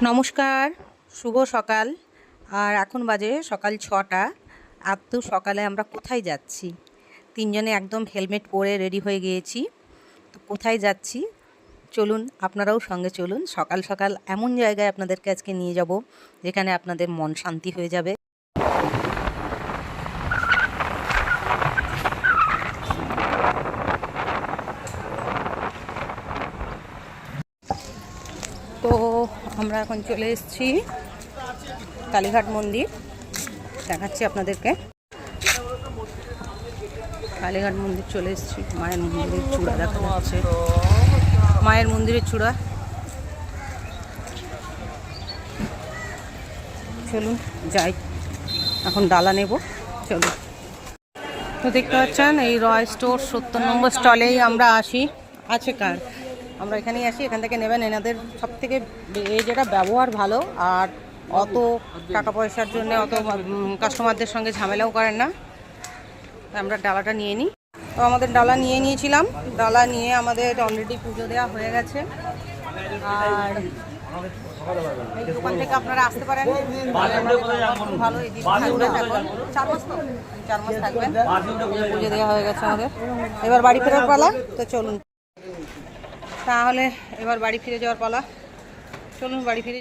নমস্কার, শুভ সকাল। আর এখন বাজে সকাল 6টা। এত সকালে আমরা কোথায় যাচ্ছি? তিনজনে একদম হেলমেট পরে রেডি হয়ে গিয়েছি। তো কোথায় যাচ্ছি চলুন, আপনারাও সঙ্গে চলুন। সকাল সকাল এমন জায়গায় আপনাদেরকে আজকে নিয়ে যাব যেখানে আপনাদের মন শান্তি হয়ে যাবে। তো আমরা এখন চলে এসেছি কালীঘাট মন্দির, দেখাচ্ছি আপনাদেরকে। কালীঘাট মন্দির চলে এসেছি। মায়ের মন্দিরের চূড়া দেখা যাচ্ছে, মায়ের মন্দিরের চূড়া। চলুন যাই, এখন ডালা নেব, চলুন। তো দেখতে পাচ্ছেন এই রয় স্টোর 70 নম্বর স্টলেই আমরা আসি। আছে কার, আমরা এখানেই আসি, এখান থেকে নেবেন। এনাদের সব থেকে এই যেটা ব্যবহার ভালো, আর অত টাকা পয়সার জন্য অত কাস্টমারদের সঙ্গে ঝামেলাও করেন না। আমরা ডালাটা নিয়ে নিই। তো আমাদের ডালা নিয়ে নিয়েছিলাম, ডালা নিয়ে আমাদের অলরেডি পুজো দেওয়া হয়ে গেছে। আর এই দোকান থেকে আপনারা আসতে পারেন, ভালো। এই দিন থাকবেন, এখন 4 মাস, তো 4 মাস থাকবেন। পুজো দেওয়া হয়ে গেছে আমাদের, এবার বাড়ি ফেরার পালা। তো চলুন তাহলে, এবার বাড়ি ফিরে যাওয়ার পালা। চলুন বাড়ি ফিরে।